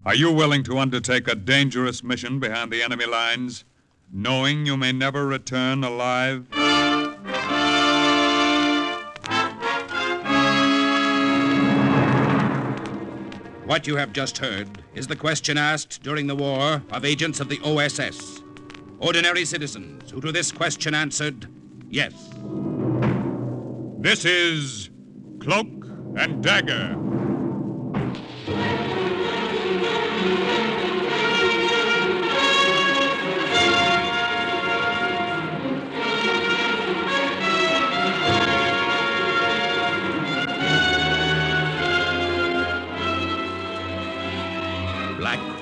Are you willing to undertake a dangerous mission behind the enemy lines, knowing you may never return alive? What you have just heard is the question asked during the war of agents of the OSS. Ordinary citizens who to this question answered, yes. This is Cloak and Dagger.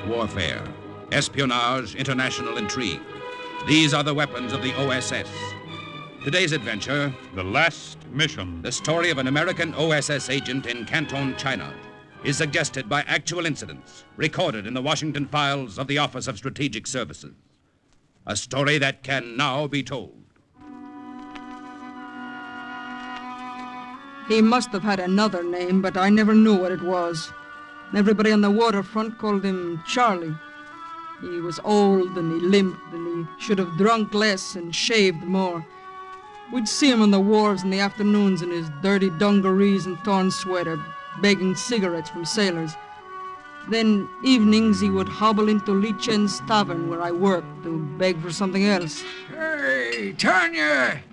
Warfare, espionage, international intrigue. These are the weapons of the OSS. Today's adventure, The Last Mission. the story of an American OSS agent in Canton, China, is suggested by actual incidents recorded in the Washington files of the Office of Strategic Services. A story that can now be told. He must have had another name, but I never knew what it was. Everybody on the waterfront called him Charlie. He was old and he limped and he should have drunk less and shaved more. We'd see him on the wharves in the afternoons in his dirty dungarees and torn sweater, begging cigarettes from sailors. Then evenings he would hobble into Li Chen's tavern where I worked to beg for something else. Hey, Tanya!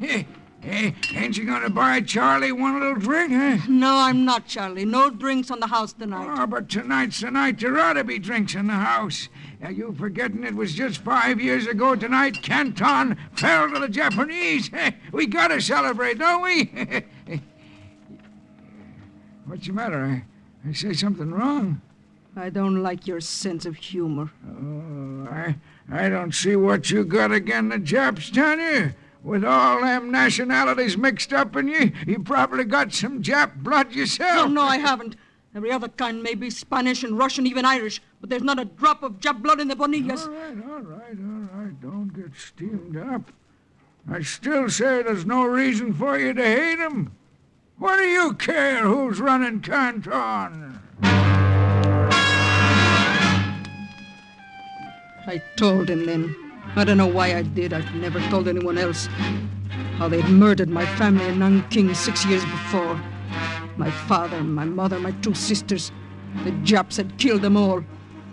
Ain't you gonna buy Charlie one little drink, huh? No, I'm not, Charlie. No drinks on the house tonight. Oh, but tonight's the night there ought to be drinks in the house. Are you forgetting it was just 5 years ago tonight Canton fell to the Japanese? We gotta celebrate, don't we? What's the matter? I say something wrong? I don't like your sense of humor. Oh, I don't see what you got again the Japs, Tanya. With all them nationalities mixed up in you, you probably got some Jap blood yourself. No, I haven't. Every other kind may be Spanish and Russian, even Irish, but there's not a drop of Jap blood in the Bonillas. All right. Don't get steamed up. I still say there's no reason for you to hate him. What do you care who's running Canton? I told him then. I don't know why I did. I've never told anyone else. How they'd murdered my family in Nanking 6 years before. My father, my mother, my 2 sisters. The Japs had killed them all.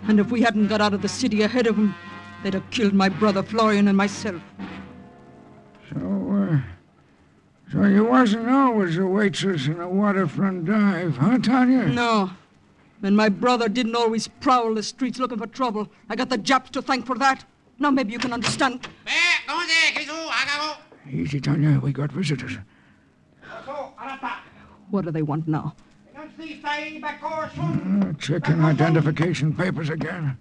And if we hadn't got out of the city ahead of them, they'd have killed my brother Florian and myself. So you wasn't always a waitress in a waterfront dive, huh, Tanya? No. And my brother didn't always prowl the streets looking for trouble. I got the Japs to thank for that. Now maybe you can understand. Easy, Tanya. We got visitors. What do they want now? Checking identification papers again.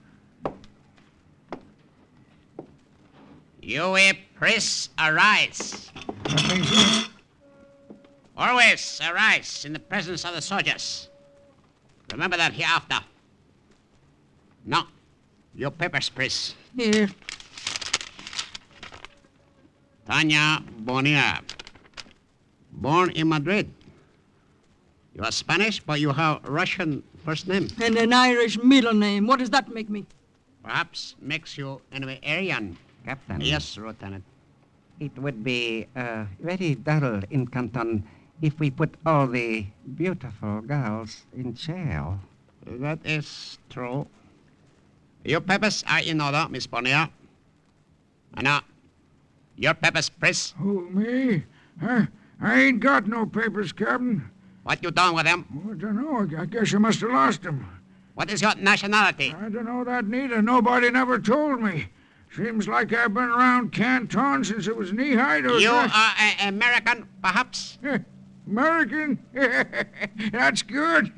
You press arise. That means Always arise in the presence of the soldiers. Remember that hereafter. Now, your papers, please. Here. Tanya Bonilla, born in Madrid. You are Spanish, but you have Russian first name. And an Irish middle name. What does that make me? Perhaps makes you an Aryan. Captain. Yes, Lieutenant. It would be very dull in Canton if we put all the beautiful girls in jail. That is true. Your papers are in order, Miss Bonilla. And now, your papers, please. Who, me? I ain't got no papers, Captain. What you done with them? I don't know. I guess you must have lost them. What is your nationality? I don't know that neither. Nobody never told me. Seems like I've been around Canton since it was knee-high to... You are an American, perhaps? American? That's good.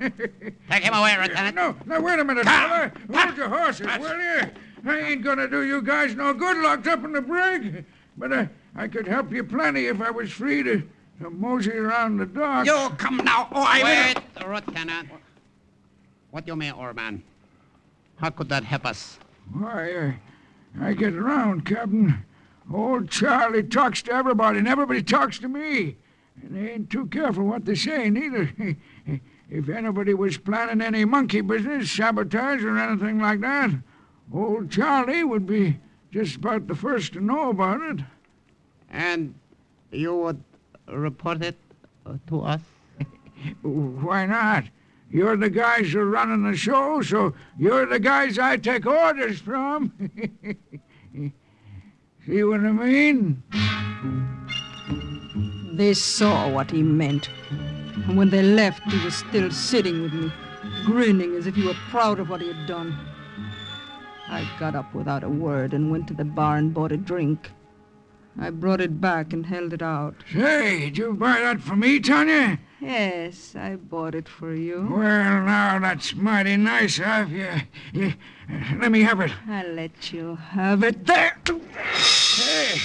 Take him away, Lieutenant. No, wait a minute, fella. Hold your horses, will you? I ain't gonna do you guys no good locked up in the brig. But I could help you plenty if I was free to mosey around the dock. You come now, or I will... Wait, Lieutenant. What do you mean, old man? How could that help us? Why, I get around, Captain. Old Charlie talks to everybody, and everybody talks to me. And they ain't too careful what they say, neither. if anybody was planning any monkey business, sabotage, or anything like that, old Charlie would be just about the first to know about it. And you would report it to us? Why not? You're the guys who are running the show, so you're the guys I take orders from. See what I mean? They saw what he meant. And when they left, he was still sitting with me, grinning as if he were proud of what he had done. I got up without a word and went to the bar and bought a drink. I brought it back and held it out. Say, did you buy that for me, Tanya? Yes, I bought it for you. Well, now, that's mighty nice of you. Let me have it. I'll let you have it. There! Hey,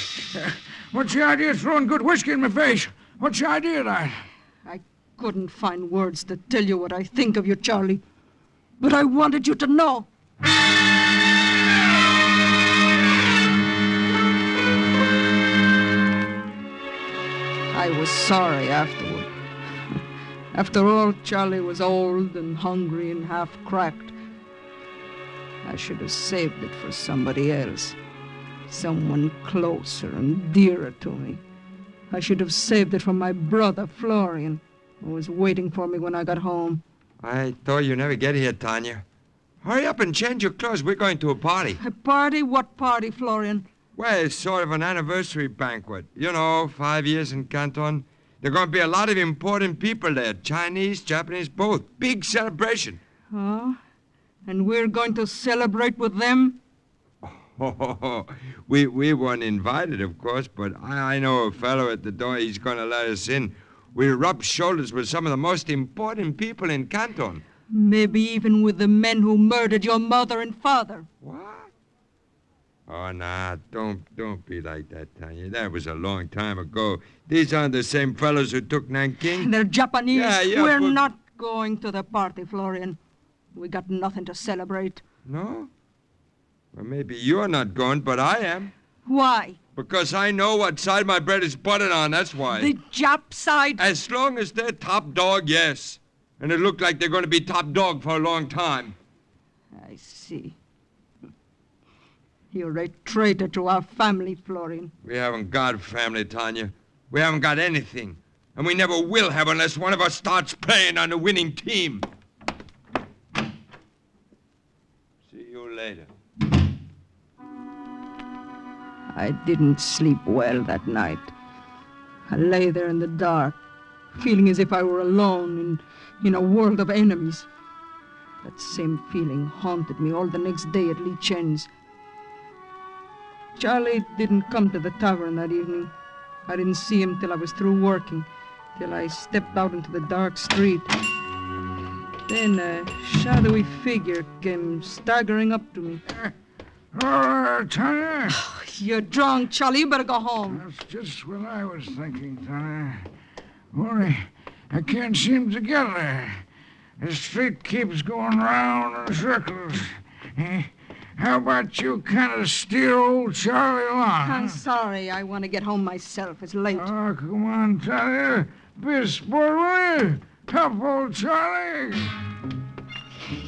what's the idea of throwing good whiskey in my face? What's the idea of that? I couldn't find words to tell you what I think of you, Charlie. But I wanted you to know. I was sorry afterward. After all, Charlie was old and hungry and half-cracked. I should have saved it for somebody else. Someone closer and dearer to me. I should have saved it for my brother, Florian, who was waiting for me when I got home. I thought you'd never get here, Tanya. Hurry up and change your clothes. We're going to a party. A party? What party, Florian? Well, it's sort of an anniversary banquet. You know, 5 years in Canton. There are going to be a lot of important people there. Chinese, Japanese, both. Big celebration. Oh? And we're going to celebrate with them? Oh, we weren't invited, of course, but I know a fellow at the door. He's going to let us in. We rub shoulders with some of the most important people in Canton. Maybe even with the men who murdered your mother and father. What? Oh, nah, don't be like that, Tanya. That was a long time ago. These aren't the same fellows who took Nanking. They're Japanese. Yeah, We're but... not going to the party, Florian. We got nothing to celebrate. No? Well, maybe you're not going, but I am. Why? Because I know what side my bread is buttered on, that's why. The Jap side? As long as they're top dog, yes. And it looked like they're going to be top dog for a long time. I see. You're a traitor to our family, Florian. We haven't got family, Tanya. We haven't got anything. And we never will have unless one of us starts playing on the winning team. See you later. I didn't sleep well that night. I lay there in the dark, feeling as if I were alone in a world of enemies. That same feeling haunted me all the next day at Lee Chen's. Charlie didn't come to the tavern that evening. I didn't see him till I was through working, till I stepped out into the dark street. Then a shadowy figure came staggering up to me. Tanya. You're drunk, Charlie. You better go home. That's just what I was thinking, Tanya. Only I can't seem to get there. The street keeps going round in circles. How about you kind of steer old Charlie along? I'm sorry. I want to get home myself. It's late. Oh, come on, Tanya. Be a sport, will you? Tough old Charlie.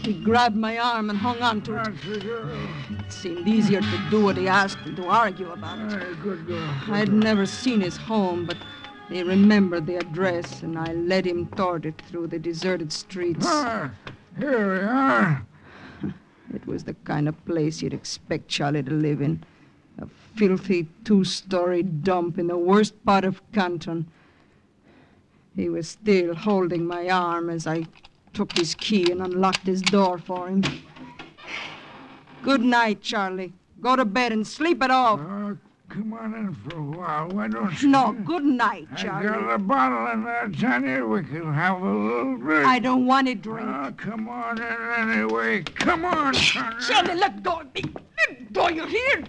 He grabbed my arm and hung on to it. That's a girl. It seemed easier to do what he asked than to argue about it. Hey, good girl. I'd never seen his home, but he remembered the address, and I led him toward it through the deserted streets. Ah, here we are. It was the kind of place you'd expect Charlie to live in. A filthy two-story dump in the worst part of Canton. He was still holding my arm as I took his key and unlocked his door for him. Good night, Charlie. Go to bed and sleep it off. Oh, come on in for a while. Why don't you? No, good night, I Charlie. got a bottle in there, Tanya. We can have a little drink. I don't want to drink. Oh, come on in anyway. Come on, Tanya. Charlie, let go of me. Let go, you hear?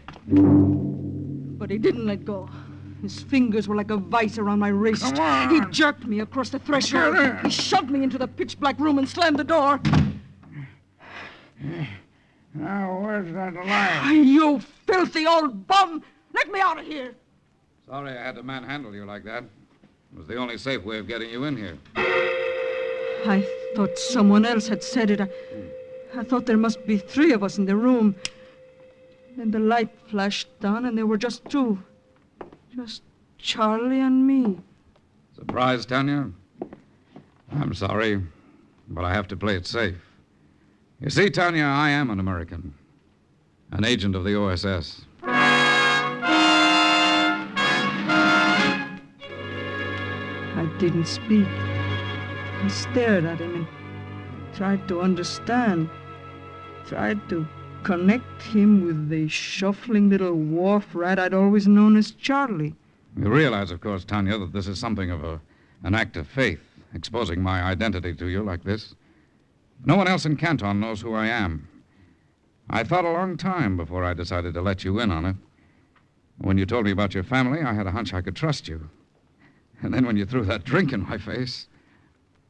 But he didn't let go. His fingers were like a vice around my wrist. Come on. He jerked me across the threshold. Get in. He shoved me into the pitch-black room and slammed the door. Now, where's that light? You filthy old bum! Let me out of here! Sorry I had to manhandle you like that. It was the only safe way of getting you in here. I thought someone else had said it. I thought there must be 3 of us in the room. Then the light flashed on, and there were just 2. Just Charlie and me. Surprised, Tanya? I'm sorry, but I have to play it safe. You see, Tanya, I am an American. An agent of the OSS. I didn't speak. I stared at him and tried to understand. Tried to connect him with the shuffling little wharf rat I'd always known as Charlie. You realize, of course, Tanya, that this is something of an act of faith, exposing my identity to you like this. No one else in Canton knows who I am. I thought a long time before I decided to let you in on it. When you told me about your family, I had a hunch I could trust you. And then when you threw that drink in my face,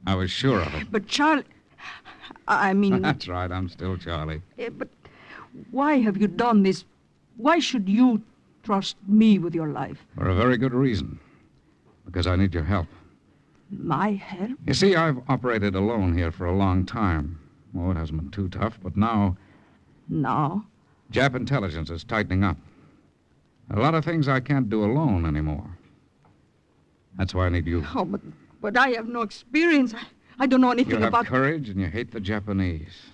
I was sure of it. But Charlie... I mean... That's right, I'm still Charlie. But why have you done this? Why should you trust me with your life? For a very good reason. Because I need your help. My help? You see, I've operated alone here for a long time. Oh, it hasn't been too tough, but now... Now? Jap intelligence is tightening up. A lot of things I can't do alone anymore. That's why I need you. Oh, but I have no experience. I don't know anything You have about... courage and you hate the Japanese.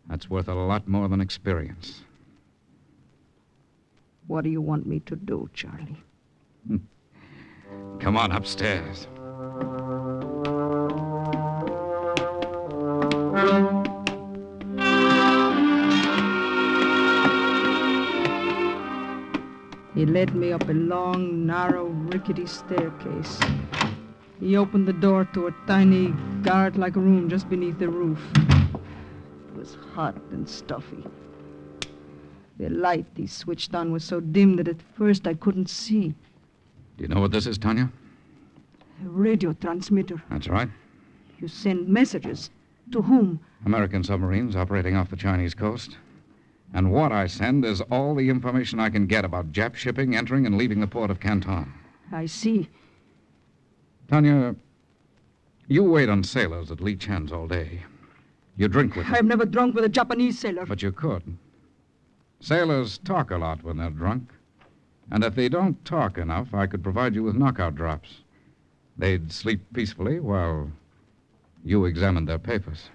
That's worth a lot more than experience. What do you want me to do, Charlie? Come on upstairs. He led me up a long, narrow, rickety staircase. He opened the door to a tiny, garret-like room just beneath the roof. It was hot and stuffy. The light he switched on was so dim that at first I couldn't see. Do you know what this is, Tanya? A radio transmitter. That's right. You send messages. To whom? American submarines operating off the Chinese coast. And what I send is all the information I can get about Jap shipping entering and leaving the port of Canton. I see. Tanya, you wait on sailors at Lee Chan's all day. You drink with them. I've never drunk with a Japanese sailor. But you could. Sailors talk a lot when they're drunk. And if they don't talk enough, I could provide you with knockout drops. They'd sleep peacefully while you examined their papers.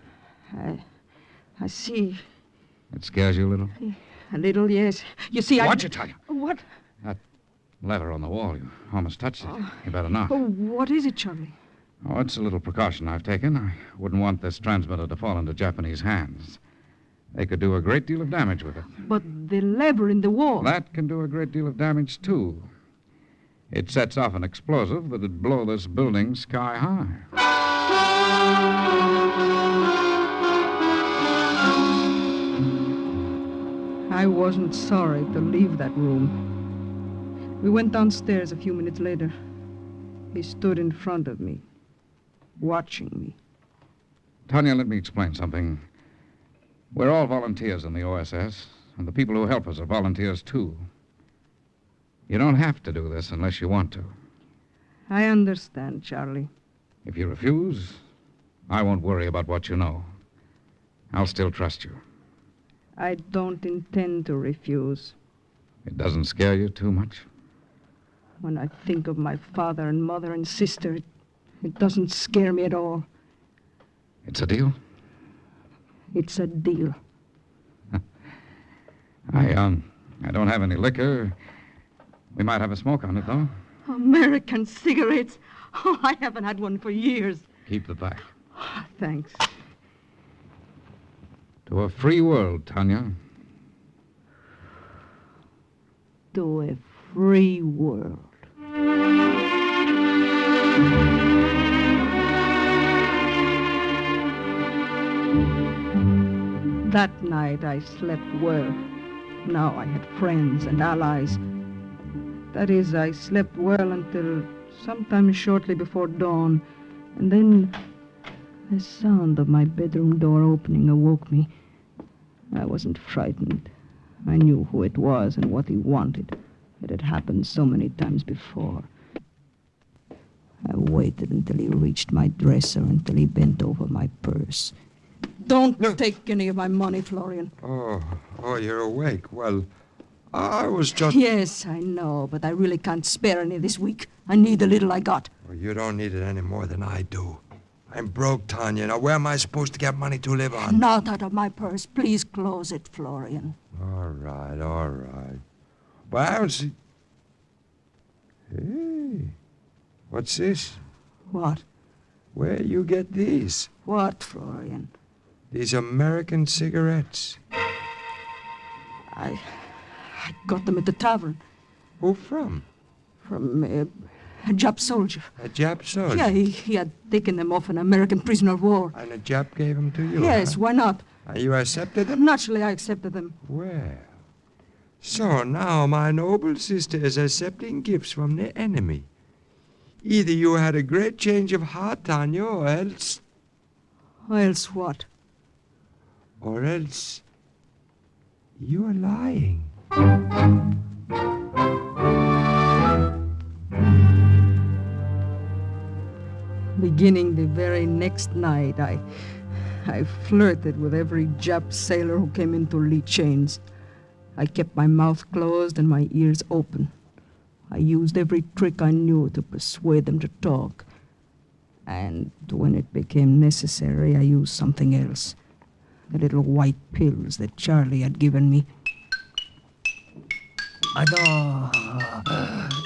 I see. It scares you a little? A little, yes. You see, Watch it, Tanya. What? That lever on the wall, you almost touched it. You better not. Oh, what is it, Charlie? Oh, it's a little precaution I've taken. I wouldn't want this transmitter to fall into Japanese hands. They could do a great deal of damage with it. But the lever in the wall... That can do a great deal of damage, too. It sets off an explosive that'd blow this building sky high. I wasn't sorry to leave that room. We went downstairs a few minutes later. He stood in front of me, watching me. Tanya, let me explain something. We're all volunteers in the OSS, and the people who help us are volunteers, too. You don't have to do this unless you want to. I understand, Charlie. If you refuse, I won't worry about what you know. I'll still trust you. I don't intend to refuse. It doesn't scare you too much? When I think of my father and mother and sister, it doesn't scare me at all. It's a deal? It's a deal. I don't have any liquor. We might have a smoke on it, though. American cigarettes? Oh, I haven't had one for years. Keep the pack. Thanks. To a free world, Tanya. To a free world. That night I slept well. Now I had friends and allies. That is, I slept well until sometime shortly before dawn. And then the sound of my bedroom door opening awoke me. I wasn't frightened. I knew who it was and what he wanted. It had happened so many times before. I waited until he reached my dresser, until he bent over my purse. Don't take any of my money, Florian. Oh, you're awake. Well, I was just... Yes, I know, but I really can't spare any this week. I need the little I got. Well, you don't need it any more than I do. I'm broke, Tanya. Now, where am I supposed to get money to live on? Not out of my purse. Please close it, Florian. All right. Well, I don't see... Hey, what's this? What? Where you get these? What, Florian? These American cigarettes. I got them at the tavern. Who from? From a Jap soldier. A Jap soldier? Yeah, he had taken them off an American prisoner of war. And a Jap gave them to you? Yes, huh? why not? And you accepted them? Naturally, I accepted them. Well, so now my noble sister is accepting gifts from the enemy. Either you had a great change of heart, Tanya, or else... Else what? Or else... you're lying. Beginning the very next night, I flirted with every Jap sailor who came into Lee chains. I kept my mouth closed and my ears open. I used every trick I knew to persuade them to talk. And when it became necessary, I used something else. The little white pills that Charlie had given me.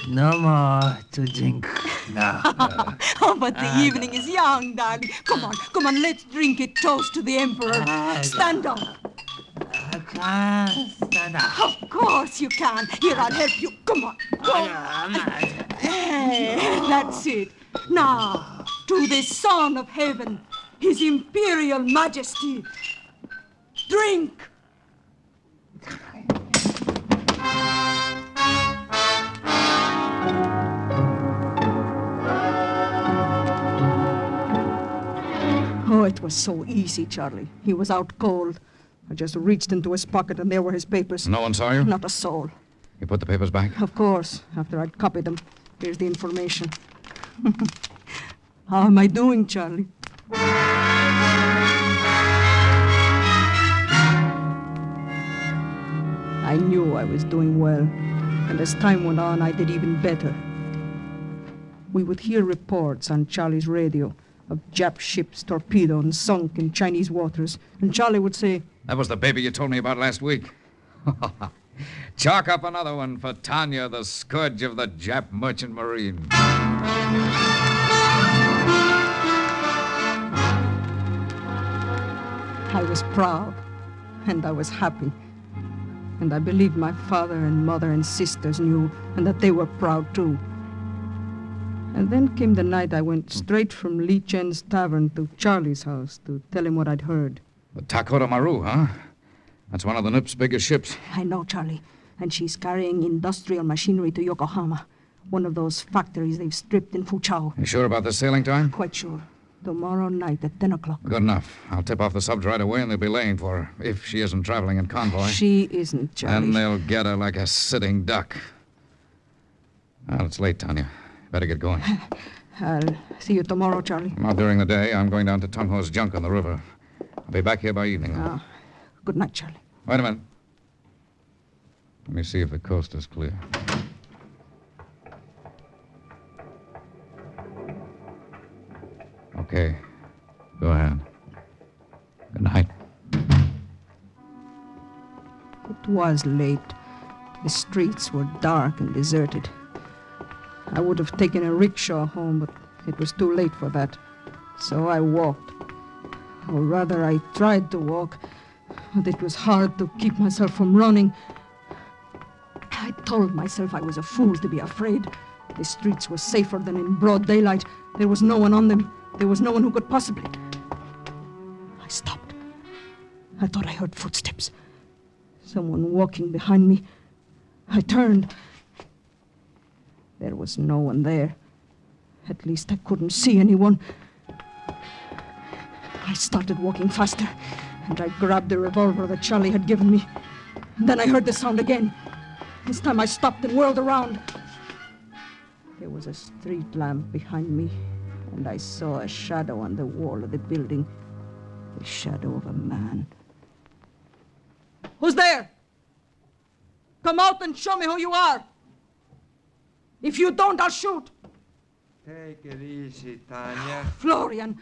No more to drink now. Oh, but the evening is young, darling. Come on, let's drink a toast to the Emperor. Stand up. I can't stand up. Of course you can. Here, I'll help you. Come on. Hey, that's it. Now, to the Son of Heaven, His Imperial Majesty. Drink! Oh, it was so easy, Charlie. He was out cold. I just reached into his pocket and there were his papers. No one saw you? Not a soul. You put the papers back? Of course, after I'd copied them. Here's the information. How am I doing, Charlie? I knew I was doing well, and as time went on, I did even better. We would hear reports on Charlie's radio of Jap ships torpedoed and sunk in Chinese waters, and Charlie would say, That was the baby you told me about last week. Chalk up another one for Tanya, the scourge of the Jap merchant marine. I was proud, and I was happy. And I believed my father and mother and sisters knew, and that they were proud too. And then came the night I went straight from Lee Chen's tavern to Charlie's house to tell him what I'd heard. The Takota Maru, huh? That's one of the Nip's biggest ships. I know, Charlie. And she's carrying industrial machinery to Yokohama, one of those factories they've stripped in Fuzhou. You sure about the sailing time? Quite sure. Tomorrow night at 10 o'clock. Good enough. I'll tip off the subs right away and they'll be laying for her, if she isn't traveling in convoy. She isn't, Charlie. And they'll get her like a sitting duck. Well, it's late, Tanya. Better get going. I'll see you tomorrow, Charlie. Not during the day. I'm going down to Tung Ho's junk on the river. I'll be back here by evening. Good night, Charlie. Wait a minute. Let me see if the coast is clear. Okay. Go ahead. Good night. It was late. The streets were dark and deserted. I would have taken a rickshaw home, but it was too late for that. So I walked. Or rather, I tried to walk, but it was hard to keep myself from running. I told myself I was a fool to be afraid. The streets were safer than in broad daylight. There was no one on them. There was no one who could possibly... I stopped. I thought I heard footsteps. Someone walking behind me. I turned. There was no one there. At least I couldn't see anyone. I started walking faster, and I grabbed the revolver that Charlie had given me. Then I heard the sound again. This time I stopped and whirled around. There was a street lamp behind me, and I saw a shadow on the wall of the building. The shadow of a man. Who's there? Come out and show me who you are. If you don't, I'll shoot. Take it easy, Tanya. Florian.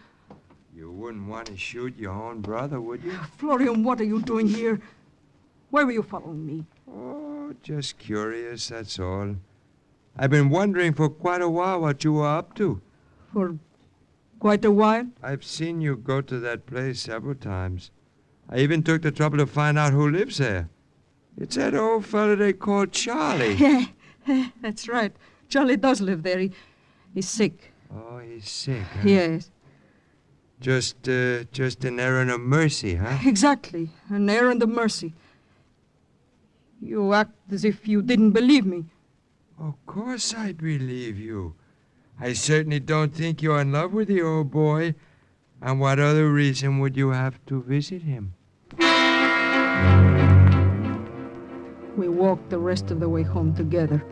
You wouldn't want to shoot your own brother, would you? Florian, what are you doing here? Why were you following me? Oh, just curious, that's all. I've been wondering for quite a while what you were up to. For quite a while? I've seen you go to that place several times. I even took the trouble to find out who lives there. It's that old fellow they call Charlie. Yeah, that's right. Charlie does live there. He's sick. Oh, he's sick, huh? Yes. Just an errand of mercy, huh? Exactly. An errand of mercy. You act as if you didn't believe me. Of course I'd believe you. I certainly don't think you're in love with the old boy. And what other reason would you have to visit him? We walked the rest of the way home together.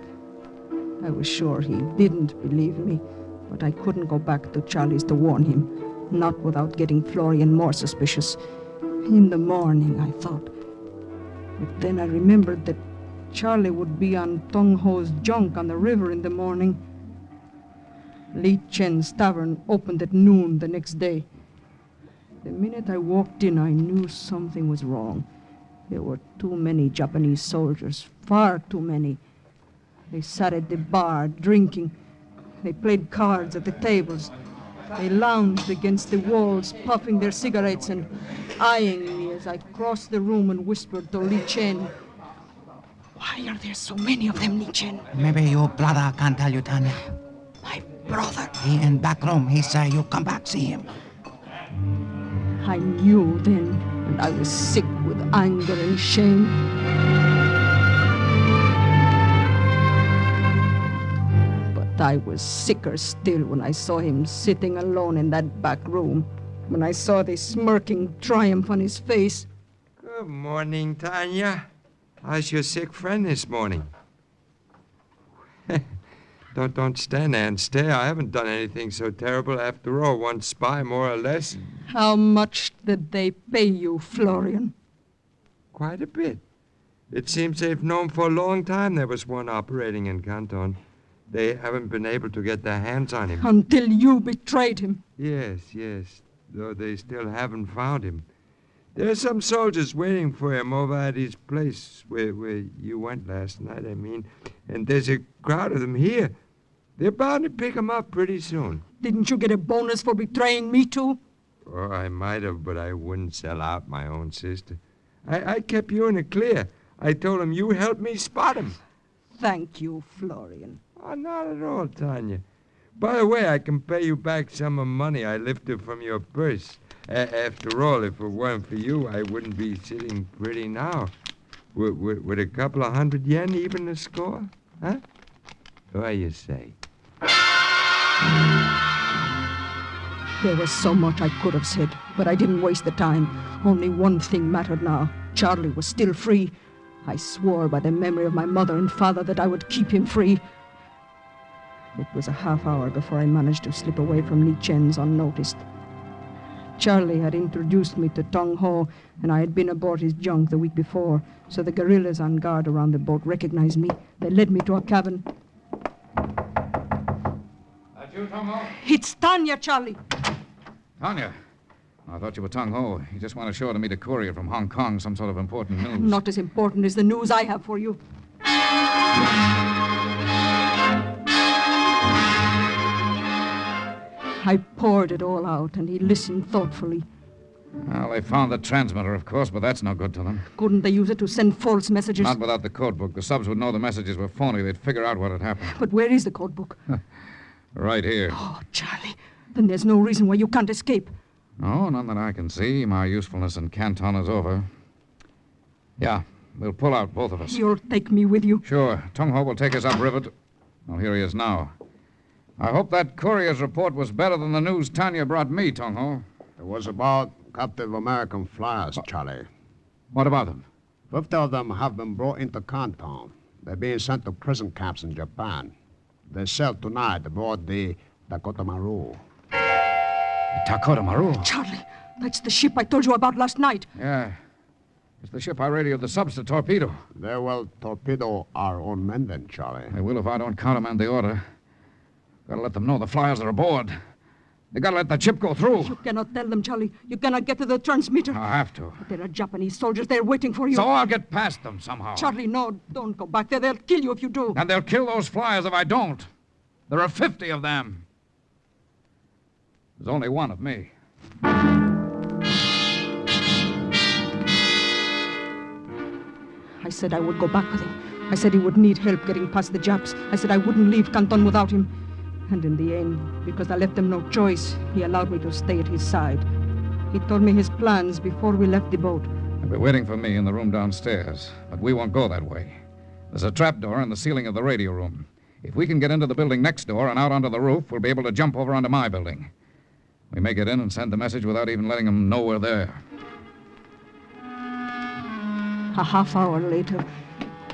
I was sure he didn't believe me, but I couldn't go back to Charlie's to warn him, not without getting Florian more suspicious. In the morning, I thought. But then I remembered that Charlie would be on Tong Ho's junk on the river in the morning. Li Chen's tavern opened at noon the next day. The minute I walked in, I knew something was wrong. There were too many Japanese soldiers, far too many. They sat at the bar, drinking. They played cards at the tables. They lounged against the walls, puffing their cigarettes and eyeing me as I crossed the room and whispered to Li Chen. Why are there so many of them, Li Chen? Maybe your brother can tell you, Tanya. My brother. He in back room. He say you come back, see him. I knew then, and I was sick with anger and shame. But I was sicker still when I saw him sitting alone in that back room, when I saw the smirking triumph on his face. Good morning, Tanya. How's your sick friend this morning? Don't stand there and stare. I haven't done anything so terrible after all. One spy, more or less. How much did they pay you, Florian? Quite a bit. It seems they've known for a long time there was one operating in Canton. They haven't been able to get their hands on him. Until you betrayed him. Yes. Though they still haven't found him. There are some soldiers waiting for him over at his place where you went last night, I mean. And there's a crowd of them here. They're bound to pick him up pretty soon. Didn't you get a bonus for betraying me, too? Oh, I might have, but I wouldn't sell out my own sister. I kept you in the clear. I told him you helped me spot him. Thank you, Florian. Oh, not at all, Tanya. By the way, I can pay you back some of the money I lifted from your purse. After all, if it weren't for you, I wouldn't be sitting pretty now. Would a couple of 100 yen even the score? Huh? What do you say? There was so much I could have said, but I didn't waste the time. Only one thing mattered now. Charlie was still free. I swore by the memory of my mother and father that I would keep him free. It was a half hour before I managed to slip away from Li Chen's unnoticed. Charlie had introduced me to Tong Ho, and I had been aboard his junk the week before, so the guerrillas on guard around the boat recognized me. They led me to a cabin. That you, Tong Ho? It's Tanya, Charlie. Tanya. I thought you were Tong Ho. You just want to show to meet a courier from Hong Kong, some sort of important news. Not as important as the news I have for you. I poured it all out, and he listened thoughtfully. Well, they found the transmitter, of course, but that's no good to them. Couldn't they use it to send false messages? Not without the code book. The subs would know the messages were phony. They'd figure out what had happened. But where is the code book? Right here. Oh, Charlie. Then there's no reason why you can't escape. No, none that I can see. My usefulness in Canton is over. Yeah, we'll pull out, both of us. You'll take me with you? Sure. Tung Ho will take us upriver. Well, here he is now. I hope that courier's report was better than the news Tanya brought me, Tung Ho. It was about captive American flyers, Charlie. What about them? 50 of them have been brought into Canton. They're being sent to prison camps in Japan. They sailed tonight aboard the Dakota Maru. Dakota Maru? Charlie, that's the ship I told you about last night. Yeah. It's the ship I radioed the subs to torpedo. They will torpedo our own men then, Charlie. They will if I don't countermand the order. Gotta let them know the flyers are aboard. They gotta let the ship go through. You cannot tell them, Charlie. You cannot get to the transmitter. I have to. But there are Japanese soldiers there waiting for you. So I'll get past them somehow. Charlie, no, don't go back there. They'll kill you if you do. And they'll kill those flyers if I don't. There are 50 of them. There's only one of me. I said I would go back with him. I said he would need help getting past the Japs. I said I wouldn't leave Canton without him. And in the end, because I left him no choice, he allowed me to stay at his side. He told me his plans before we left the boat. They'll be waiting for me in the room downstairs, but we won't go that way. There's a trapdoor in the ceiling of the radio room. If we can get into the building next door and out onto the roof, we'll be able to jump over onto my building. We may get in and send the message without even letting them know we're there. A half hour later,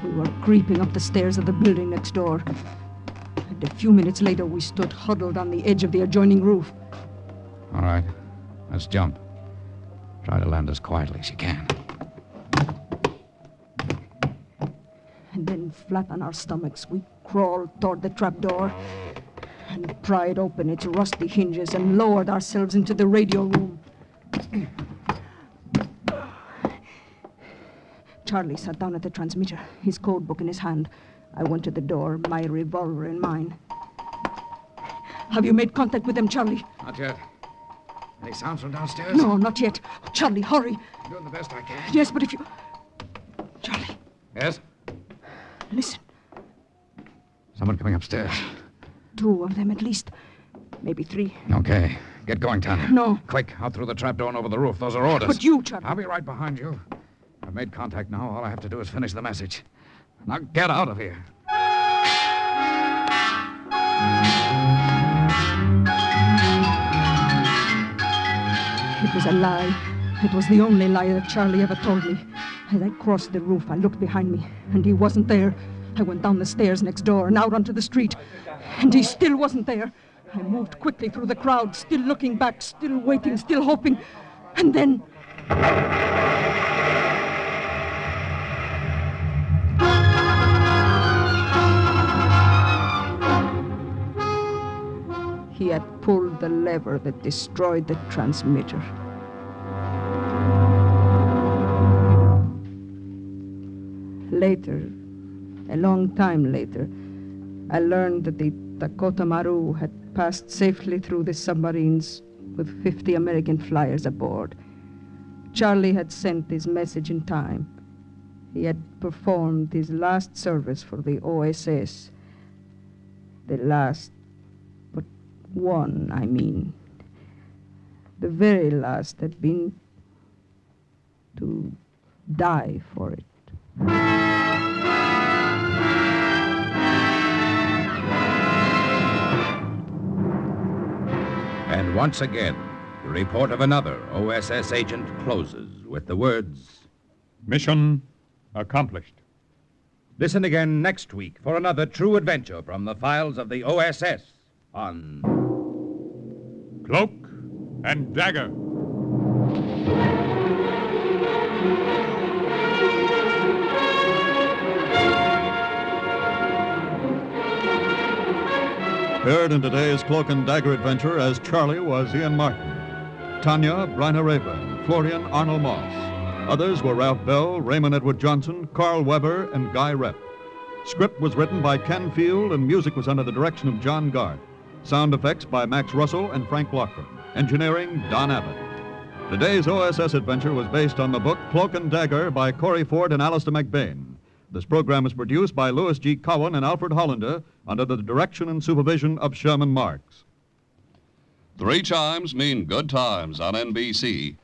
we were creeping up the stairs of the building next door. And a few minutes later, we stood huddled on the edge of the adjoining roof. All right, let's jump. Try to land as quietly as you can. And then, flat on our stomachs, we crawled toward the trapdoor and pried open its rusty hinges and lowered ourselves into the radio room. Charlie sat down at the transmitter, his code book in his hand. I went to the door, my revolver in mine. Have you made contact with them, Charlie? Not yet. Any sounds from downstairs? No, not yet. Charlie, hurry. I'm doing the best I can. Yes, but if you... Charlie. Yes? Listen. Someone coming upstairs. 2 of them at least. Maybe 3. Okay. Get going, Tanya. No. Quick, out through the trapdoor and over the roof. Those are orders. But you, Charlie. I'll be right behind you. I've made contact now. All I have to do is finish the message. Now get out of here. It was a lie. It was the only lie that Charlie ever told me. As I crossed the roof, I looked behind me, and he wasn't there. I went down the stairs next door and out onto the street, and he still wasn't there. I moved quickly through the crowd, still looking back, still waiting, still hoping. And then... he had pulled the lever that destroyed the transmitter. Later, a long time later, I learned that the Dakota Maru had passed safely through the submarines with 50 American flyers aboard. Charlie had sent his message in time. He had performed his last service for the OSS. The last, but one, I mean. The very last had been to die for it. And once again, the report of another OSS agent closes with the words, Mission accomplished. Listen again next week for another true adventure from the files of the OSS on Cloak and Dagger. Heard in today's Cloak and Dagger adventure as Charlie was Ian Martin, Tanya, Bryna Raeburn, Florian Arnold Moss. Others were Ralph Bell, Raymond Edward Johnson, Carl Weber, and Guy Rep. Script was written by Ken Field, and music was under the direction of John Garth. Sound effects by Max Russell and Frank Loughlin. Engineering, Don Abbott. Today's OSS adventure was based on the book Cloak and Dagger by Corey Ford and Alistair McBain. This program was produced by Louis G. Cowan and Alfred Hollander under the direction and supervision of Sherman Marks. 3 chimes mean good times on NBC.